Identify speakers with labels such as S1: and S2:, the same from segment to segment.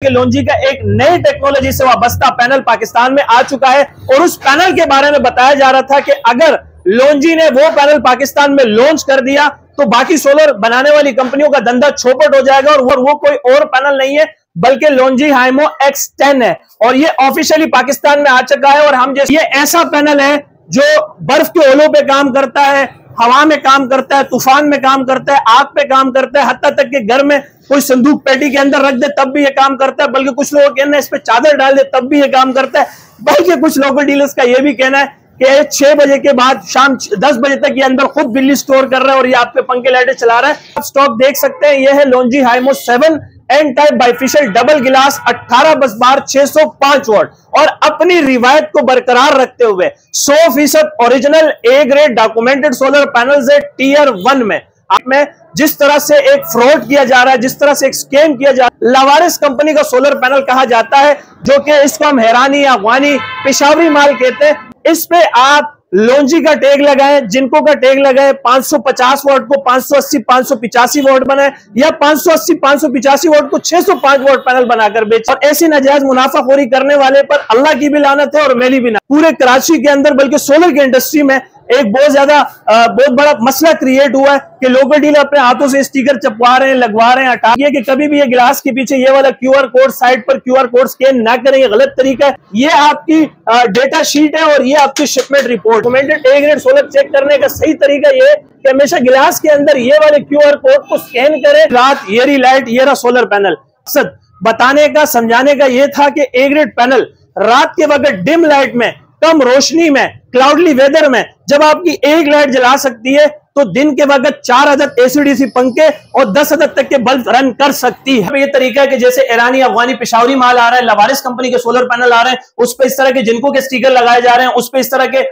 S1: कि लोन्जी का एक नई टेक्नोलॉजी से वाबस्ता पैनल पाकिस्तान में आ चुका है और उस पैनल के बारे में बताया जा रहा था कि अगर लोन्जी ने वो पैनल पाकिस्तान में लॉन्च कर दिया तो बाकी सोलर बनाने वाली कंपनियों का धंधा चौपट हो जाएगा। और वो कोई और पैनल नहीं है बल्कि लोन्जी हाइमो X10 है और ये ऑफिशियली पाकिस्तान में आ चुका है। और हम जैसे ये ऐसा पैनल है जो बर्फ के ओलों पे काम करता है, हवा में काम करता है, तूफान में काम करता है, आग पे काम करता है, हत्ता तक के घर में कोई संदूक पेटी के अंदर रख दे तब भी ये काम करता है। बल्कि कुछ लोगों का कहना है इस पे चादर डाल दे तब भी ये काम करता है। बल्कि कुछ लोकल डीलर्स का ये भी कहना है कि 6 बजे के बाद शाम 10 बजे तक ये अंदर खुद बिजली स्टोर कर रहा है और ये आपके पंखे लाइटें चला रहा है। आप स्टॉक देख सकते हैं, ये है लोन्जी हाइमो 7 N type bifacial double glass 18 बस बार 605 वॉट और अपनी रिवायत को बरकरार रखते हुए 100% original A grade documented solar panels है टियर 1 में। में जिस तरह से एक फ्रॉड किया जा रहा है, जिस तरह से एक स्कैम किया जा रहा है, लवारिस कंपनी का सोलर पैनल कहा जाता है जो कि इसको हम हैरानी अफगानी पेशावरी माल कहते हैं। इस पे आप लोन्जी का टैग लगाएं, जिनको का टैग लगाएं, 550 वॉट को 580 585 वॉट बनाए या 580 585 वॉट को 605 वॉट पैनल बनाकर बेचे। और ऐसी नाजायज मुनाफाखोरी करने वाले पर अल्लाह की भी लानत है और मेरी भी ना। पूरे कराची के अंदर बल्कि सोलर की इंडस्ट्री में एक बहुत बड़ा मसला क्रिएट हुआ है कि लोकल डीलर अपने हाथों से स्टिकर चपवा रहे हैं, लगवा रहे हैं, हटा दिए कि कभी भी ये गिलास के पीछे ये वाला QR कोड साइड पर QR कोड स्कैन ना करें, ये गलत तरीका है। ये आपकी डेटा शीट है और ये आपकी shipment report. Documented A grade solar check करने का सही तरीका ये कि हमेशा गिलास के अंदर ये वाले QR कोड को स्कैन करें। रात येरी लाइट ये रहा सोलर पैनल। मकसद बताने का समझाने का ये था कि ए ग्रेड पैनल रात के वक्त डिम लाइट में, कम रोशनी में, क्लाउडली वेदर में जब आपकी एक लाइट जला सकती है तो दिन के वक्त 4 अदद ACDC पंखे और 10 अदद तक के बल्ब रन कर सकती है। ये तरीका है कि जैसे ईरानी अफगानी पेशावरी माल आ रहा है, लवारिस कंपनी के सोलर पैनल आ रहे हैं, उस पर इस तरह के जिनको के स्टिकर लगाए जा रहे हैं, उस पर इस तरह के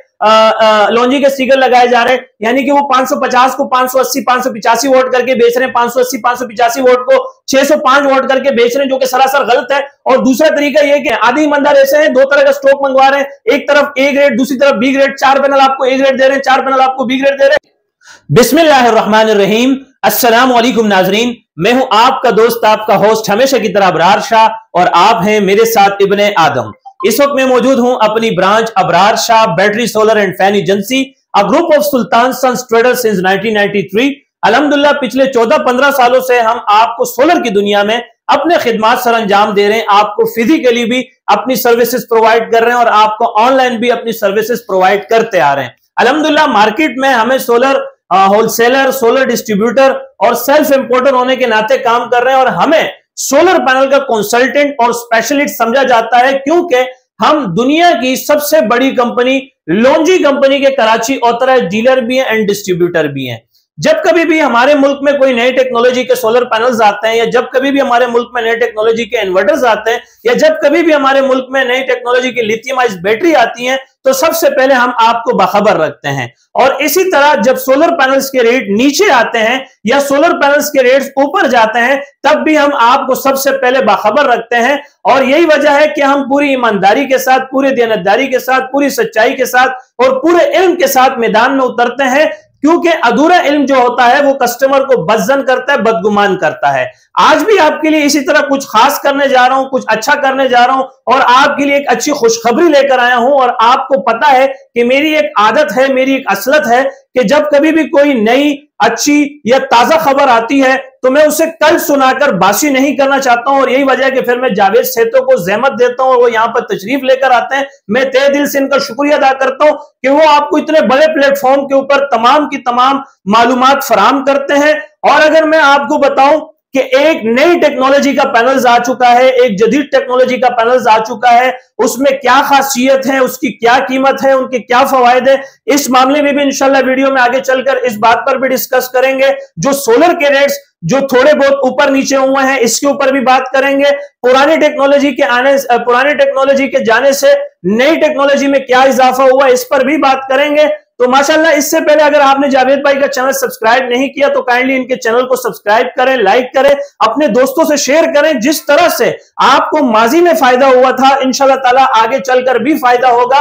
S1: लोन्जी के स्टिकर लगाए जा रहे हैं। यानी कि वो 550 को 580 585 वोट करके बेच रहे हैं, 580 585 वोट को 605 वोट करके बेच रहे हैं, जो कि सरासर गलत है। और दूसरा तरीका ये कि आधी ईमानदार ऐसे हैं, 2 तरह का स्टॉक मंगवा रहे हैं, एक तरफ ए ग्रेड दूसरी तरफ बी ग्रेड, 4 पैनल आपको ए ग्रेड दे रहे हैं, 4 पैनल आपको बी ग्रेड दे रहे हैं। बिस्मिल्लाहिर्रहमानिर्रहीम, अस्सलाम वालेकुम नाजरीन, मैं हूं आपका दोस्त, आपका होस्ट हमेशा की तरह अबरार शाह और आप हैं मेरे साथ इब्ने आदम। इस वक्त मैं मौजूद हूं अपनी branch Abrar Shah battery solar and fan agency, a group of Sultan sons traders since 1993। अल्हम्दुलिल्लाह पिछले 14-15 सालों से हम आपको सोलर की दुनिया में अपने खिदमात सर अंजाम दे रहे हैं। आपको फिजिकली भी अपनी सर्विसेज प्रोवाइड कर रहे हैं और आपको ऑनलाइन भी अपनी सर्विसेज प्रोवाइड करते आ रहे हैं। अल्हम्दुलिल्लाह मार्केट में हमें सोलर होलसेलर, सोलर डिस्ट्रीब्यूटर और सेल्फ इंपोर्टर होने के नाते काम कर रहे हैं और हमें सोलर पैनल का कंसल्टेंट और स्पेशलिस्ट समझा जाता है क्योंकि हम दुनिया की सबसे बड़ी कंपनी लोन्जी कंपनी के कराची ऑथराइज्ड डीलर भी हैं एंड डिस्ट्रीब्यूटर भी हैं। जब कभी भी हमारे मुल्क में कोई नई टेक्नोलॉजी के सोलर पैनल्स आते हैं या जब कभी भी हमारे मुल्क में नई टेक्नोलॉजी के इन्वर्टर्स आते हैं या जब कभी भी हमारे मुल्क में नई टेक्नोलॉजी की लिथियम आयन बैटरी आती हैं तो सबसे पहले हम आपको बाखबर रखते हैं। और इसी तरह जब सोलर पैनल्स के रेट नीचे आते हैं या सोलर पैनल्स के रेट्स ऊपर जाते हैं तब भी हम आपको सबसे पहले बाखबर रखते हैं। और यही वजह है कि हम पूरी ईमानदारी के साथ, पूरी दयानतदारी के साथ, पूरी सच्चाई के साथ और पूरे इल्म के साथ मैदान में उतरते हैं क्योंकि अधूरा इल्म जो होता है वो कस्टमर को बदजन करता है, बदगुमान करता है। आज भी आपके लिए इसी तरह कुछ खास करने जा रहा हूं, कुछ अच्छा करने जा रहा हूं और आपके लिए एक अच्छी खुशखबरी लेकर आया हूं। और आपको पता है कि मेरी एक आदत है, मेरी एक असलत है कि जब कभी भी कोई नई अच्छी या ताजा खबर आती है तो मैं उसे कल सुनाकर बासी नहीं करना चाहता हूं। और यही वजह है कि फिर मैं जावेद सेतो को जहमत देता हूं और वो यहां पर तशरीफ लेकर आते हैं। मैं तहे दिल से इनका शुक्रिया अदा करता हूं कि वो आपको इतने बड़े प्लेटफॉर्म के ऊपर तमाम की तमाम मालूमात फराहम करते हैं। और अगर मैं आपको बताऊं कि एक नई टेक्नोलॉजी का पैनल्स आ चुका है, एक जदीद टेक्नोलॉजी का पैनल्स आ चुका है, उसमें क्या खासियत है, उसकी क्या कीमत है, उनके क्या फवायद है, इस मामले में भी इंशाल्लाह वीडियो में आगे चलकर इस बात पर भी डिस्कस करेंगे। जो सोलर के रेट्स जो थोड़े बहुत ऊपर नीचे हुए हैं इसके ऊपर भी बात करेंगे। पुरानी टेक्नोलॉजी के जाने से नई टेक्नोलॉजी में क्या इजाफा हुआ इस पर भी बात करेंगे। तो माशाल्लाह इससे पहले अगर आपने जावेद भाई का चैनल सब्सक्राइब नहीं किया तो काइंडली इनके चैनल को सब्सक्राइब करें, लाइक करें, अपने दोस्तों से शेयर करें। जिस तरह से आपको माजी में फायदा हुआ था इंशाल्लाह ताला आगे चलकर भी फायदा होगा।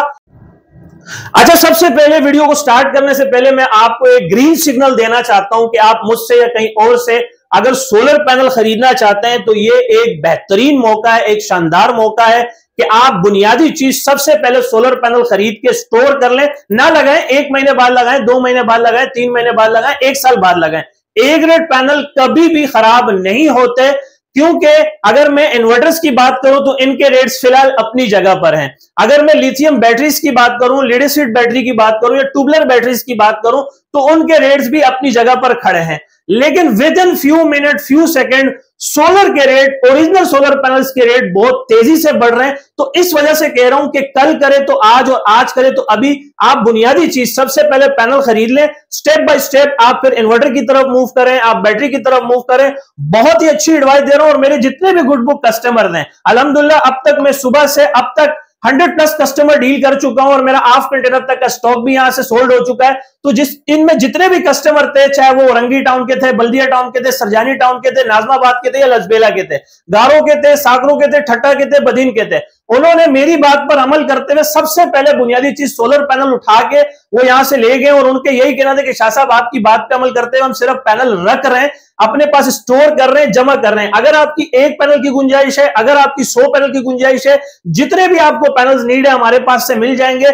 S1: अच्छा, सबसे पहले वीडियो को स्टार्ट करने से पहले मैं आपको एक ग्रीन सिग्नल देना चाहता हूं कि आप मुझसे या कहीं और से अगर सोलर पैनल खरीदना चाहते हैं तो ये एक बेहतरीन मौका है, एक शानदार मौका है कि आप बुनियादी चीज सबसे पहले सोलर पैनल खरीद के स्टोर कर लें। ना लगाएं 1 महीने बाद लगाएं, 2 महीने बाद लगाएं, 3 महीने बाद लगाएं, 1 साल बाद लगाएं। ए ग्रेड पैनल कभी भी खराब नहीं होते, क्योंकि अगर मैं इन्वर्टर्स की बात करूं तो इनके रेट्स फिलहाल अपनी जगह पर हैं। अगर मैं लिथियम बैटरीज की बात करूं, लेड एसिड बैटरी की बात करूं या ट्यूबलर बैटरीज की बात करूं तो उनके रेट्स भी अपनी जगह पर खड़े हैं। लेकिन with in few minute, few second solar के रेट, ओरिजिनल सोलर पैनल्स के रेट बहुत तेजी से बढ़ रहे हैं। तो इस वजह से कह रहा हूं कि कल करे तो आज और आज करे तो अभी। आप बुनियादी चीज सबसे पहले पैनल खरीद लें, स्टेप बाय स्टेप आप फिर इन्वर्टर की तरफ मूव करें, आप बैटरी की तरफ मूव करें। बहुत ही अच्छी एडवाइस दे रहा हूं और मेरे जितने भी गुड बुक कस्टमर हैं अल्हम्दुलिल्लाह अब तक मैं सुबह से अब तक 100+ कस्टमर डील कर चुका हूं और मेरा हाफ कंटेनर तक का स्टॉक भी यहां से सोल्ड हो चुका है। तो इनमें जितने भी कस्टमर थे, चाहे वो रंगी टाउन के थे, बल्दिया टाउन के थे, सरजानी टाउन के थे, नाजमाबाद के थे या लजबेला के थे, गारो के थे, साकरों के थे, ठट्टा के थे, बदीन के थे, उन्होंने मेरी बात पर अमल करते हुए सबसे पहले बुनियादी चीज सोलर पैनल उठा के वो यहां से ले गए और उनके यही कहना था कि शाह साहब आपकी बात पे अमल करते हुए हम सिर्फ पैनल रख रहे हैं, अपने पास स्टोर कर रहे हैं, जमा कर रहे हैं। अगर आपकी 1 पैनल की गुंजाइश है, अगर आपकी 100 पैनल की गुंजाइश है, जितने भी आपको पैनल्स नीड है हमारे पास से मिल जाएंगे।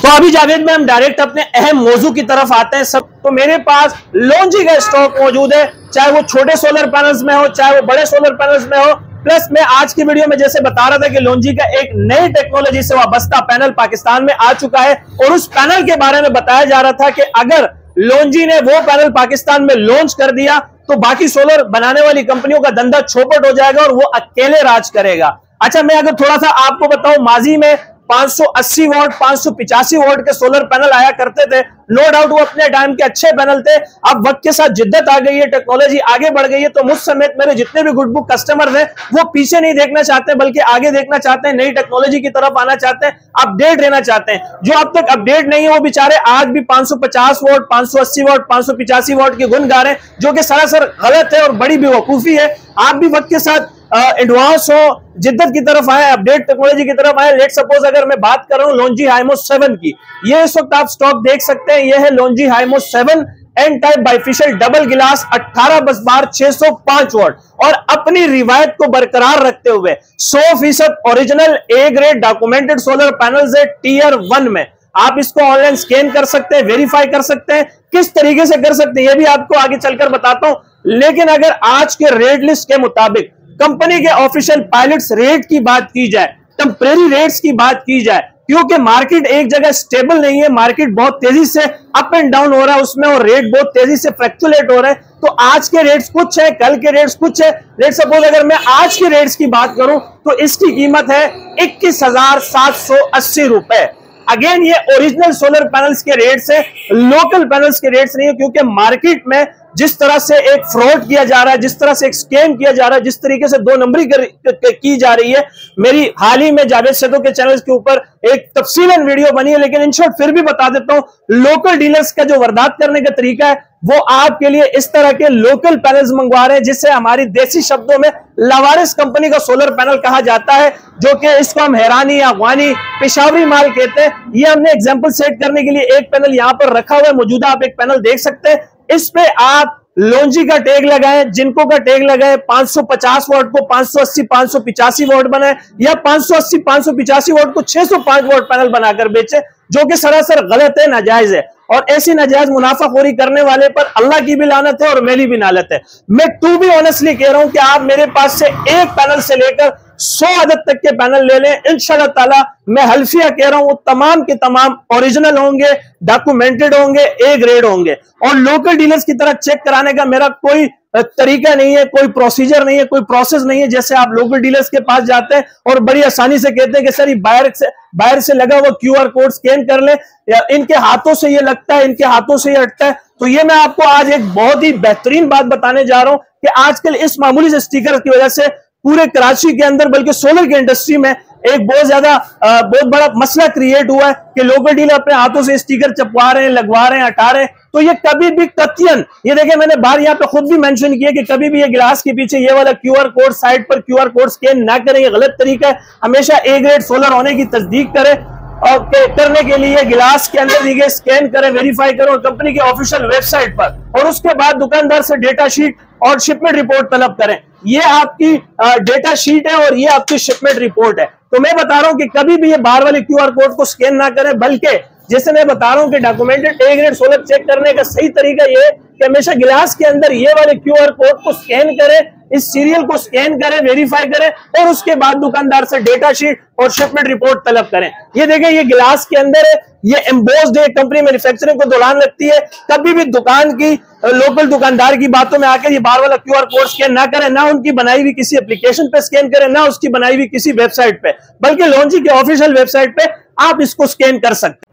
S1: तो अभी जावेद में हम डायरेक्ट अपने अहम मौजू की तरफ आते हैं। सब तो मेरे पास लॉन्जी का स्टॉक मौजूद है, चाहे वो छोटे सोलर पैनल्स में हो, चाहे वो बड़े सोलर पैनल्स में हो। प्लस मैं आज की वीडियो में जैसे बता रहा था कि लॉन्जी का एक नई टेक्नोलॉजी से वाबस्ता पैनल पाकिस्तान में आ चुका है और उस पैनल के बारे में बताया जा रहा था कि अगर लॉन्जी ने वो पैनल पाकिस्तान में लॉन्च कर दिया तो बाकी सोलर बनाने वाली कंपनियों का धंधा चौपट हो जाएगा और वो अकेले राज करेगा। अच्छा, मैं अगर थोड़ा सा आपको बताऊं, माजी में 580 वॉट, 585 वॉट के सोलर पैनल आया करते थे। नो डाउट वो अपने टाइम के अच्छे पैनल थे। अब वक्त के साथ जिद्दत आ गई है, टेक्नोलॉजी आगे बढ़ गई है, तो मुझ समेत मेरे जितने भी गुड बुक कस्टमर हैं वो पीछे नहीं देखना चाहते बल्कि आगे देखना चाहते हैं, नई टेक्नोलॉजी की तरफ आना चाहते हैं, अपडेट रहना चाहते हैं। जो अब तक अपडेट नहीं है वो बेचारे आज भी 550 वॉट, 580 वॉट, 585 वॉट के गुन गा रहे हैं, जो कि सरासर गलत है और बड़ी बेवकूफी है। आप भी वक्त के साथ एडवांस हो, जिद्दत की तरफ आए, अपडेट टेक्नोलॉजी की तरफ आए। लेट सपोज अगर मैं बात कर रहा हूं लॉन्जी हाइमो 7 की, ये इस वक्त आप स्टॉक देख सकते हैं, ये है Longi HiMO 7 N type bifacial double glass 18 बस बार 605 वॉट और अपनी रिवायत को बरकरार रखते हुए 100% original A grade documented solar panels है टियर 1 में। आप इसको ऑनलाइन स्कैन कर सकते हैं, वेरीफाई कर सकते हैं, किस तरीके से कर सकते हैं ये भी आपको आगे चलकर बताता हूं। लेकिन अगर आज के रेट लिस्ट के मुताबिक कंपनी के ऑफिशियल पायलट्स रेट की बात की जाए, टेम्परेरी रेट्स की बात की जाए, क्योंकि मार्केट एक जगह स्टेबल नहीं है, मार्केट बहुत तेजी से अप एंड डाउन हो रहा है उसमें और रेट बहुत तेजी से फ्लक्चुएट हो रहे हैं। तो आज के रेट्स कुछ है, कल के रेट्स कुछ है। लेट सपोज अगर मैं आज के रेट्स की बात करूं तो इसकी कीमत है 21,780 रुपए। अगेन ये ओरिजिनल सोलर पैनल्स के रेट्स है, लोकल पैनल्स के रेट्स नहीं है, क्योंकि मार्केट में जिस तरह से एक फ्रॉड किया जा रहा है, जिस तरह से एक स्कैम किया जा रहा है, जिस तरीके से 2 नंबरी की जा रही है। मेरी हाल ही में जावेद सेठों के चैनल के ऊपर एक तफसीलन वीडियो बनी है, लेकिन इन शॉर्ट फिर भी बता देता हूं, लोकल डीलर्स का जो वारदात करने का तरीका है वो आपके लिए इस तरह के लोकल पैनल्स मंगवा रहे हैं, जिससे हमारी देसी शब्दों में लावारिस कंपनी का सोलर पैनल कहा जाता है, जो कि इसको हम हैरानी, अफगानी, पेशावरी माल कहते हैं। ये हमने एग्जांपल सेट करने के लिए एक पैनल यहां पर रखा हुआ है, मौजूदा आप एक पैनल देख सकते हैं। इस पे आप लॉन्जी का टैग लगाएं, जिनको का टैग लगाएं, 550 वॉट को 580, 585 वॉट बनाए या 580, 585 वॉट को 605 वॉट पैनल बनाकर बेचे, जो कि सरासर गलत है, नाजायज है। और ऐसी नाजायज मुनाफाखोरी करने वाले पर अल्लाह की भी लानत है और मेरी भी नालत है। मैं टू बी ऑनेस्टली कह रहा हूं कि आप मेरे पास से एक पैनल से लेकर 100 अदद तक के पैनल ले लें, इंशाल्लाह ताला मैं हल्फिया कह रहा हूं वो तमाम के तमाम ओरिजिनल होंगे, डॉक्यूमेंटेड होंगे, ए ग्रेड होंगे। और लोकल डीलर्स की तरह चेक कराने का मेरा कोई तरीका नहीं है, कोई प्रोसीजर नहीं है, कोई प्रोसेस नहीं है। जैसे आप लोकल डीलर्स के पास जाते हैं और बड़ी आसानी से कहते हैं कि सर ये बाहर से लगा हुआ QR कोड स्कैन कर ले, या इनके हाथों से ये लगता है, इनके हाथों से ये हटता है। तो ये मैं आपको आज एक बहुत ही बेहतरीन बात बताने जा रहा हूं कि आजकल इस मामूली से स्टिकर की वजह से पूरे कराची के अंदर बल्कि सोलर की इंडस्ट्री में एक बहुत बड़ा मसला क्रिएट हुआ है कि लोकल डीलर अपने हाथों से स्टिकर चपवा रहे हैं, लगवा रहे हैं, हटा रहे हैं। तो ये कभी भी कतियन, ये देखें मैंने बाहर यहाँ पे खुद भी मेंशन किया कि कभी भी ये गिलास के पीछे ये वाला QR कोड, साइड पर QR कोड स्कैन ना करें, ये गलत तरीका है। हमेशा ए ग्रेड सोलर होने की तस्दीक करें। करने के लिए गिलास के अंदर दी गई स्कैन करें, वेरीफाई करें और कंपनी के ऑफिशियल वेबसाइट पर, और उसके बाद दुकानदार से डेटा शीट और शिपमेंट रिपोर्ट तलब करें। ये आपकी डेटा शीट है और ये आपकी शिपमेंट रिपोर्ट है। तो मैं बता रहा हूं कि कभी भी ये बाहर वाले QR कोड को स्कैन ना करें, बल्कि जैसे मैं बता रहा हूं कि documented A grade solar check करने का सही तरीका ये कि हमेशा गिलास के अंदर ये वाले QR कोड को स्कैन करें, इस सीरियल को स्कैन करें, वेरीफाई करें और उसके बाद दुकानदार से डेटा शीट और शिपमेंट रिपोर्ट तलब करें। ये देखें, ये गिलास के अंदर है, ये एम्बोस्ड है, कंपनी मैन्युफैक्चरिंग को दुलान लगती है। कभी भी दुकान की लोकल दुकानदार की बातों में आकर ये बाहर वाला QR कोड स्कैन ना करें, ना उनकी बनाई हुई किसी एप्लीकेशन पे स्कैन करें, ना उसकी बनाई हुई किसी वेबसाइट पे, बल्कि लॉन्जी के ऑफिशियल वेबसाइट पे आप इसको स्कैन कर सकते हैं।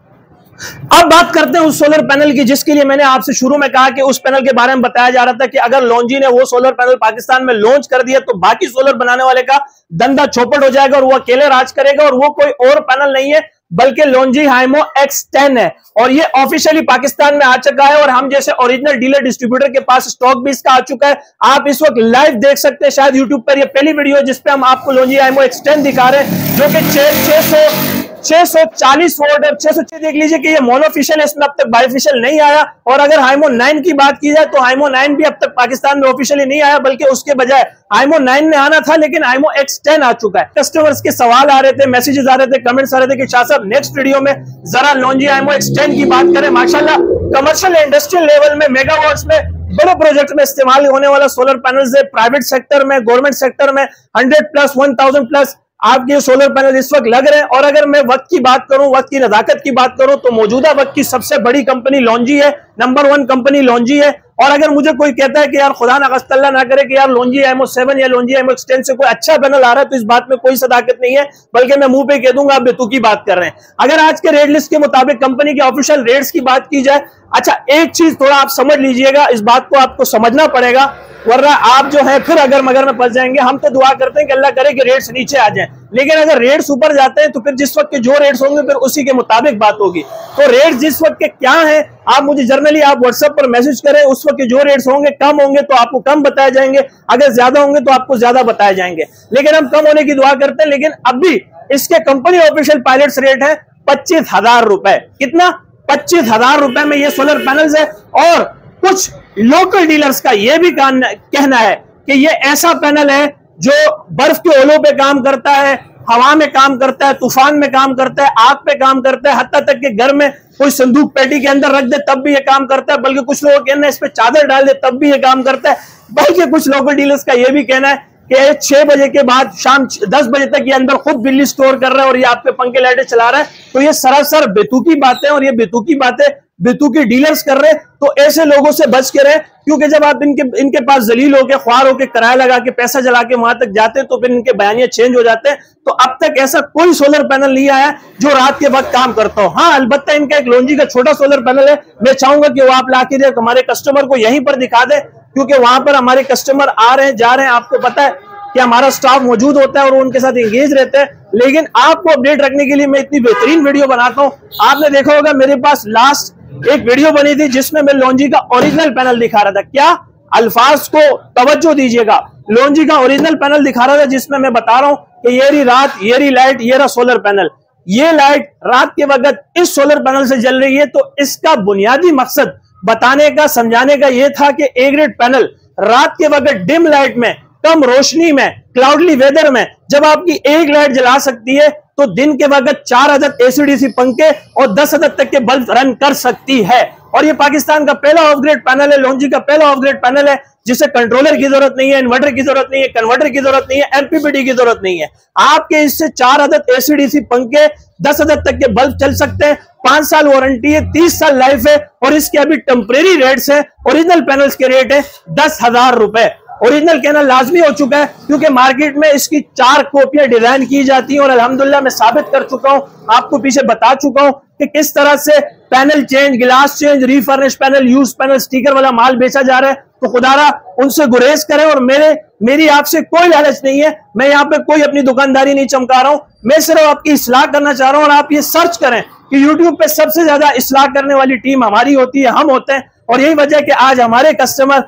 S1: अब बात करते हैं उस सोलर पैनल की जिसके लिए मैंने आपसे शुरू में कहा कि उस पैनल के बारे में बताया जा रहा था कि अगर लॉन्जी ने वो सोलर पैनल पाकिस्तान में लॉन्च कर दिया तो बाकी सोलर बनाने वाले का धंधा चौपट हो जाएगा और वो अकेले राज करेगा, और वो कोई और पैनल नहीं है बल्कि लॉन्जी हाइमो X10 है, और ये ऑफिशियली पाकिस्तान में आ चुका है और हम जैसे ओरिजिनल डीलर डिस्ट्रीब्यूटर के पास स्टॉक भी इसका आ चुका है। आप इस वक्त लाइव देख सकते हैं, शायद यूट्यूब पर ये पहली वीडियो है जिसपे हम आपको लॉन्जी हाइमो X10 दिखा रहे हैं, जो कि 640 वोल्ट है। 606 देख लीजिए कि ये मोनोफिशियल है, इसमें अब तक बाइफिशियल नहीं आया। और अगर हाइमो 9 की बात की जाए तो हाइमो 9 भी अब तक पाकिस्तान में ऑफिशियली नहीं आया, बल्कि उसके बजाय हाइमो 9 ने आना था, लेकिन हाइमो X10 आ चुका है। कस्टमर्स के सवाल आ रहे थे, मैसेजेस आ रहे थे, कमेंट्स आ रहे थे कि शाह साहब नेक्स्ट वीडियो में जरा लॉन्जी हाइमो X10 की बात करें। माशाल्लाह कमर्शियल इंडस्ट्रियल लेवल में मेगावाट्स में बड़े प्रोजेक्ट में इस्तेमाल होने वाला सोलर पैनल्स है। प्राइवेट सेक्टर में, गवर्नमेंट सेक्टर में 100+, 1000+ आपके सोलर पैनल इस वक्त लग रहे हैं। और अगर मैं वक्त की बात करूं, वक्त की नजाकत की बात करूं, तो मौजूदा वक्त की सबसे बड़ी कंपनी लॉन्जी है, नंबर 1 कंपनी लॉन्जी है। और अगर मुझे कोई कहता है कि यार खुदा ना खास्ता ना करे कि यार लॉन्जी हाइमो 7 या लॉन्जी हाइमो X10 से कोई अच्छा पैनल आ रहा है, तो इस बात में कोई सदाकत नहीं है, बल्कि मैं मुंह पे कह दूंगा आप बेतुकी बात कर रहे हैं। अगर आज के रेट लिस्ट के मुताबिक कंपनी के ऑफिशियल रेट्स की बात की जाए, अच्छा एक चीज थोड़ा आप समझ लीजिएगा, इस बात को आपको समझना पड़ेगा, वरना आप जो है फिर अगर मगर में फंस जाएंगे। हम तो दुआ करते हैं कि अल्लाह करे कि रेट्स नीचे आ जाएं, लेकिन अगर रेट्स ऊपर जाते हैं तो फिर जिस वक्त के जो रेट्स होंगे फिर उसी के मुताबिक बात होगी। तो रेट्स जिस वक्त के क्या हैं, आप मुझे जर्नली आप व्हाट्सएप पर मैसेज करें, उस वक्त के जो रेट्स होंगे, कम होंगे तो आपको कम बताए जाएंगे, अगर ज्यादा होंगे तो आपको ज्यादा बताए जाएंगे, लेकिन हम कम होने की दुआ करते हैं। लेकिन अभी इसके कंपनी ऑफिशियल पायलट्स रेट है 25,000 रुपए। कितना? 25,000 रुपए में ये सोलर पैनल्स है। और कुछ लोकल डीलर्स का यह भी कहना है कि ये ऐसा पैनल है जो बर्फ के ओलों पे काम करता है, हवा में काम करता है, तूफान में काम करता है, आग पे काम करता है, हत्ता तक के घर में कोई संदूक पेटी के अंदर रख दे तब भी ये काम करता है, बल्कि कुछ लोग कहना है इस पे चादर डाल दे तब भी ये काम करता है। बल्कि कुछ लोकल डीलर्स का यह भी कहना है कि 6 बजे के बाद शाम 10 बजे तक ये अंदर खुद बिजली स्टोर कर रहा है और ये आप पे पंखे लाइटें चला रहा है। तो ये सरासर बेतुकी बातें, और ये बेतुकी बातें बेतुकी डीलर्स कर रहे हैं। तो ऐसे लोगों से बच के रहे, क्योंकि जब आप इनके पास जलील होके, ख्वार होके, किराया लगा के, पैसा जला के वहां तक जाते हैं तो फिर इनके बयानियां चेंज हो जाते हैं। तो अब तक ऐसा कोई सोलर पैनल नहीं आया जो रात के वक्त काम करता हो। हाँ, अलबत्ता इनका एक लॉन्जी का छोटा सोलर पैनल है, मैं चाहूंगा कि वो आप लाके दे हमारे कस्टमर को यहीं पर दिखा दे, क्योंकि वहां पर हमारे कस्टमर आ रहे हैं, जा रहे हैं। आपको पता है कि हमारा स्टाफ मौजूद होता है और उनके साथ एंगेज रहते हैं। लेकिन आपको अपडेट रखने के लिए मैं इतनी बेहतरीन वीडियो बनाता हूं। आपने देखा होगा मेरे पास लास्ट एक वीडियो बनी थी जिसमें मैं लॉन्जी का ओरिजिनल पैनल दिखा रहा था। क्या? अल्फाज को तवज्जो दीजिएगा, लॉन्जी का ओरिजिनल पैनल दिखा रहा था जिसमें मैं बता रहा हूं कि ये रही रात, ये रही लाइट, ये रहा सोलर पैनल। ये लाइट रात के वक्त इस सोलर पैनल से जल रही है। तो इसका बुनियादी मकसद बताने का, समझाने का यह था कि ए ग्रेड पैनल रात के वक्त डिम लाइट में, कम रोशनी में, क्लाउडली वेदर में जब आपकी एक लाइट जला सकती है, तो दिन के वक्त 4 अदद एसीडीसी पंखे और 10 अदद तक के बल्ब रन कर सकती है। और ये पाकिस्तान का पहला ऑफ ग्रेड पैनल है, लॉन्जी का पहला ऑफ ग्रेड पैनल है जिसे कंट्रोलर की जरूरत नहीं है, इन्वर्टर की जरूरत नहीं है, कन्वर्टर की जरूरत नहीं है, एमपीपीटी की जरूरत नहीं है। आपके इससे 4 अदद एसीडीसी पंखे, 10 अदद तक के बल्ब चल सकते हैं। 5 साल वारंटी है, 30 साल लाइफ है। और इसके अभी टेम्परेरी रेट्स है, ओरिजिनल पैनल्स के रेट है 10,000 रुपए। ओरिजिनल कहना लाजमी हो चुका है क्योंकि मार्केट में इसकी 4 कॉपियां डिजाइन की जाती हैं और अल्हम्दुलिल्लाह मैं साबित कर चुका हूं, आपको पीछे बता चुका हूं कि किस तरह से panel change, glass change, refurbish panel, used panel, sticker वाला माल बेचा जा रहा है। तो खुदारा उनसे गुरेज करें। और मेरी आपसे कोई लालच नहीं है, मैं यहाँ पे कोई अपनी दुकानदारी नहीं चमका रहा हूं, मैं सिर्फ आपकी इस्लाह करना चाह रहा हूं। और आप ये सर्च करें कि यूट्यूब पे सबसे ज्यादा इस्लाह करने वाली टीम हमारी होती है, हम होते हैं। और यही वजह कि आज हमारे कस्टमर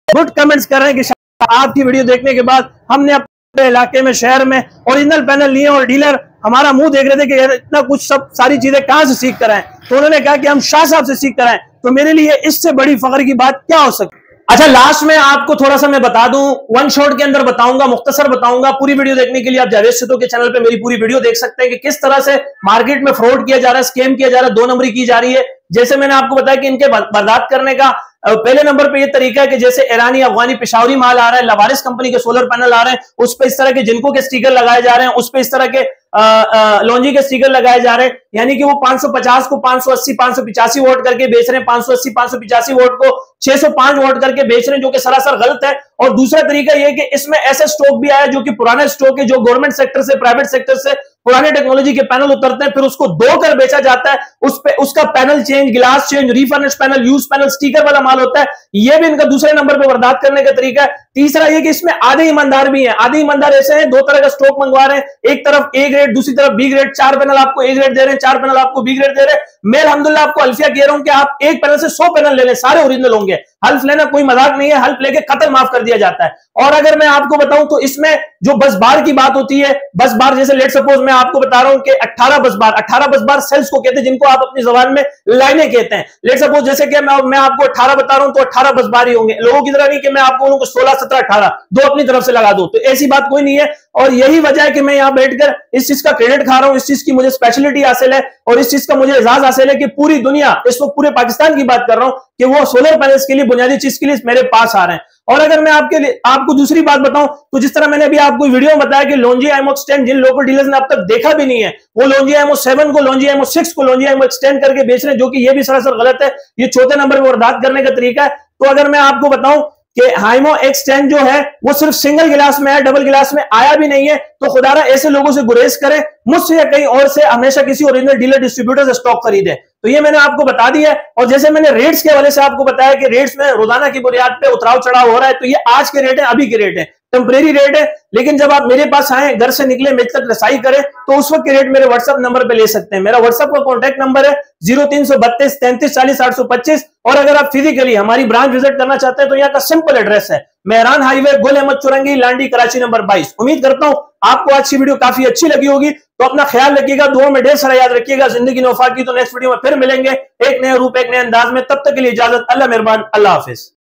S1: गुड कमेंट्स कर रहे हैं कि आपकी वीडियो देखने के बाद हमने इलाके में, शहर में ओरिजिनल पैनल लिए और डीलर हमारा मुंह देख रहे थे कि इतना कुछ सब सारी चीजें कहां से सीख कर आए। तो उन्होंने कहा कि हम शाह साहब से सीख कर आए। तो मेरे लिए इससे बड़ी फख्र की बात क्या हो सकती। अच्छा, लास्ट में आपको थोड़ा सा मैं बता दूं, वन शॉट के अंदर बताऊंगा, मुख्तसर बताऊंगा। पूरी वीडियो देखने के लिए आप जावेद सिद्धू के चैनल पे मेरी पूरी वीडियो देख सकते हैं कि किस तरह से मार्केट में फ्रॉड किया जा रहा है, स्कैम किया जा रहा है, 2 नंबरी की जा रही है। जैसे मैंने आपको बताया कि इनके बर्बाद करने का पहले नंबर पे ये तरीका है कि जैसे ईरानी, अफगानी, पेशावरी माल आ रहा है, लवारिस कंपनी के सोलर पैनल आ रहे हैं, उस पर इस तरह के जिनको के स्टिकर लगाए जा रहे हैं, उस पर इस तरह के लॉन्जी के स्टिकर लगाए जा रहे हैं। यानी कि वो 550 को 580, 585 वोट करके बेच रहे हैं, 580, 585 वोट को 605 वोट करके बेच रहे हैं, जो कि सरासर गलत है। और दूसरा तरीका यह कि इसमें ऐसे स्टॉक भी आया जो कि पुराने स्टॉक है, जो गवर्नमेंट सेक्टर से, प्राइवेट सेक्टर से पुराने टेक्नोलॉजी के पैनल उतरते हैं, फिर उसको धो कर बेचा जाता है। उस पे उसका panel change, glass change, refurbish panel, used panel, sticker वाला माल होता है। यह भी इनका दूसरे नंबर पे बर्बाद करने का तरीका है। तीसरा यह कि इसमें आधे ईमानदार भी हैं। आधे ईमानदार ऐसे हैं, 2 तरह का स्टॉक मंगवा रहे हैं, एक तरफ ए ग्रेड, दूसरी तरफ बी ग्रेड। 4 पैनल आपको ए ग्रेड दे रहे हैं, 4 पैनल आपको बी ग्रेड दे रहे हैं। मैं अल्हम्दुलिल्लाह आपको अल्फिया कह रहा हूं कि आप एक पैनल से 100 पैनल ले लें, सारे ओरिजिनल होंगे। हल्फ लेना कोई मजाक नहीं है, हल्फ लेके कत्ल माफ कर दिया जाता है। और अगर मैं आपको बताऊं तो इसमें जो बस बार की बात होती है, बस बार जैसे लेट सपोज मैं आपको बता रहा हूं कि 18 बस बार सेल्स को कहते हैं, जिनको आप अपनी जबान में लाइनें कहते हैं। लेट सपोज जैसे कि मैं आपको 18 बता रहा हूं तो 18 बस बार ही होंगे। लोगों की तरह नहीं कि मैं आपको बोलूं 16, 17, 18 दो अपनी तरफ से लगा दो, तो ऐसी बात कोई नहीं है। और यही वजह है कि मैं यहां बैठकर इस चीज का क्रेडिट खा रहा हूं, इस चीज की मुझे स्पेशलिटी हासिल है और इस चीज का मुझे एजाज हासिल है कि पूरी दुनिया, इस वक्त पूरे पाकिस्तान की बात कर रहा हूं कि वो सोलर पैनल्स के लिए, बुनियादी चीज के लिए मेरे पास आ रहे हैं। और अगर मैं आपको दूसरी बात बताऊं तो जिस तरह मैंने अभी आपको वीडियो में बताया कि लॉन्जी आईएमओ एक्सटेंड जिन लोकल डीलर्स ने अब तक देखा भी नहीं है, वो लॉन्जी आईएमओ 7 को, लॉन्जी आईएमओ 6 को, लॉन्जी आईएमओ एक्सटेंड करके बेच रहे हैं, जो कि ये भी सरासर गलत है। ये चौथे नंबर पर बर्बाद करने का तरीका है। तो अगर मैं आपको बताऊं कि हाइमो एक्सटेंड जो है वो सिर्फ सिंगल गिलास में है, डबल गिलास में आया भी नहीं है, तो खुदारा ऐसे लोगों से गुरेज करें, मुझसे या कहीं और से हमेशा किसी ओरिजिनल डीलर डिस्ट्रीब्यूटर से स्टॉक खरीदें। तो ये मैंने आपको बता दिया है। और जैसे मैंने रेट्स के हवाले से आपको बताया कि रेट्स में रोजाना की बुनियाद पे उतराव चढ़ाव हो रहा है, तो ये आज के रेट है, अभी के रेट है, टेम्परेरी रेट है। लेकिन जब आप मेरे पास आए, घर से निकले, मेरे तक रसाई करें, तो उस वक्त के रेट मेरे व्हाट्सएप नंबर पे ले सकते हैं। मेरा व्हाट्सएप का कॉन्टैक्ट नंबर है 0332 33 40 825। और अगर आप फिजिकली हमारी ब्रांच विजिट करना चाहते हैं तो यहाँ का सिंपल एड्रेस है मेहरान हाईवे, गुल अहमद चुरंगी, लांडी, कराची नंबर 22। उम्मीद करता हूं आपको आज की वीडियो काफी अच्छी लगी होगी। तो अपना ख्याल रखिएगा, दुआ में ढेर सारा याद रखिएगा। जिंदगी ने वफा की। तो नेक्स्ट वीडियो में फिर मिलेंगे एक नए रूप, एक नए अंदाज में। तब तक के लिए इजाजत। अल्लाह मेहरबान, अल्लाह हाफिज।